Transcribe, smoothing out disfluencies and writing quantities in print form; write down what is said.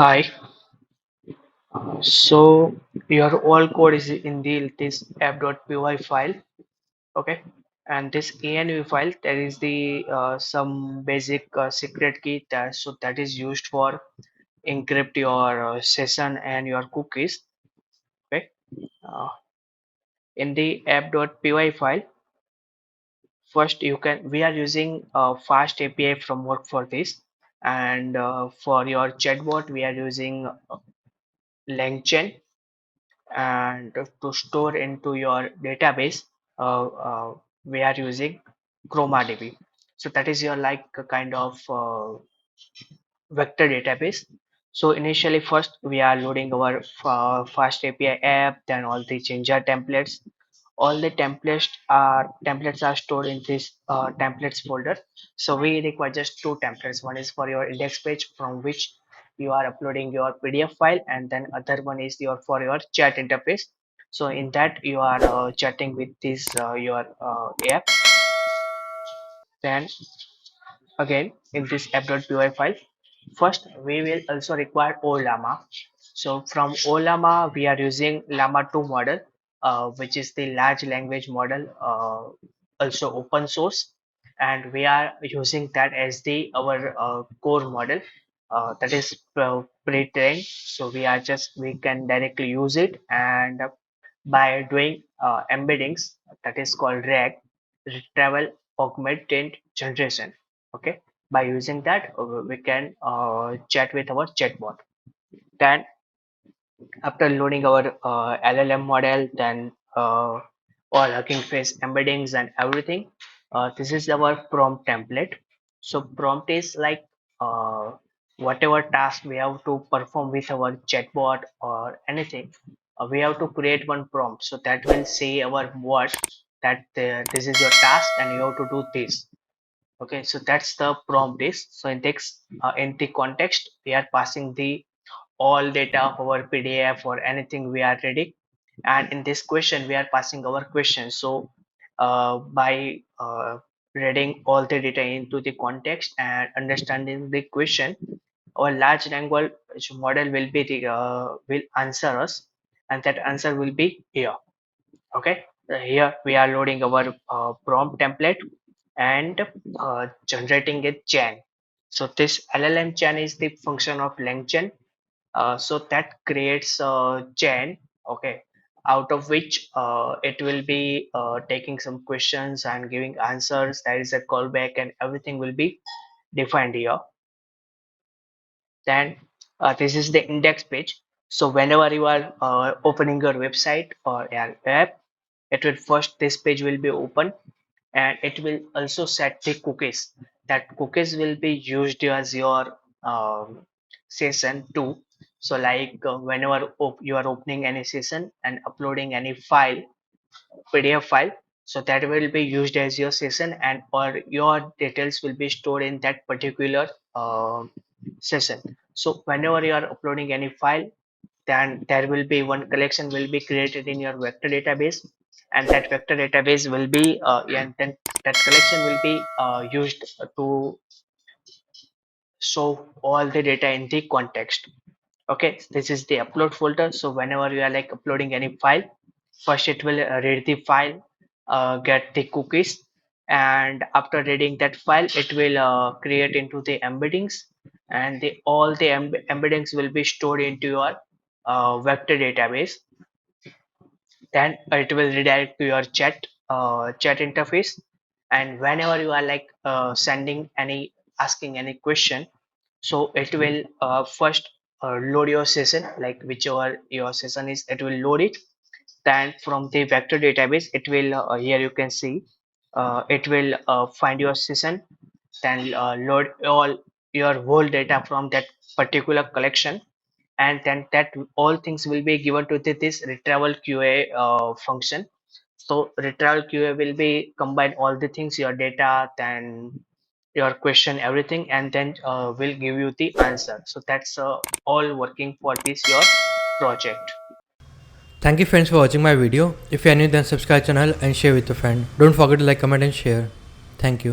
Hi. So your all code is in this app.py file, okay? And this env file, there is the some basic secret key that is used for encrypt your session and your cookies, okay? Uh, in the app.py file, first we are using fast API framework for this, and for your chatbot we are using LangChain, and to store into your database we are using ChromaDB. So that is your like a kind of vector database. So initially first we are loading our fast API app, then all the ginger templates. All the templates are stored in this templates folder. So we require just two templates. One is for your index page from which you are uploading your PDF file, and then other one is your for your chat interface. So in that you are chatting with this your app. Then again in this app.py file, first we will also require OLlama. So from OLlama we are using llama 2 model, which is the large language model, also open source, and we are using that as the our core model, that is pre-trained. So we can directly use it, and by doing embeddings, that is called RAG, retrieval augmented generation. Okay, by using that we can chat with our chatbot. Then after loading our LLM model, then all Hugging Face embeddings and everything, this is our prompt template. So prompt is like whatever task we have to perform with our chatbot or anything, we have to create one prompt. So that will say our word that this is your task and you have to do this. Okay, so that's the prompt is. So in the context we are passing the all data of our PDF or anything we are ready, and in this question we are passing our question. So by reading all the data into the context and understanding the question, our large language model will answer us, and that answer will be here. Okay, here we are loading our prompt template and generating a chain. So this LLM chain is the function of LangChain. So that creates a chain, okay, out of which it will be taking some questions and giving answers. There is a callback and everything will be defined here. Then this is the index page. So whenever you are opening your website or your app, it will first this page will be open, and it will also set the cookies. That cookies will be used as your session too. So like whenever you are opening any session and uploading any file, PDF file, so that will be used as your session, and or your details will be stored in that particular session. So whenever you are uploading any file, then there will be one collection will be created in your vector database, and that vector database will be and then that collection will be used to show all the data in the context. Okay, this is the upload folder. So whenever you are like uploading any file, first it will read the file, get the cookies, and after reading that file it will create into the embeddings, and all the embeddings will be stored into your vector database. Then it will redirect to your chat interface, and whenever you are like sending any asking any question, so it will first load your session, like whichever your session is, it will load it. Then from the vector database it will here you can see it will find your session, then load all your whole data from that particular collection, and then that all things will be given to this retrieval QA function. So retrieval QA will be combine all the things, your data, then your question, everything, and then will give you the answer. So that's all working for this your project. Thank you friends for watching my video. If you are new then subscribe channel and share with your friend. Don't forget to like, comment and share. Thank you.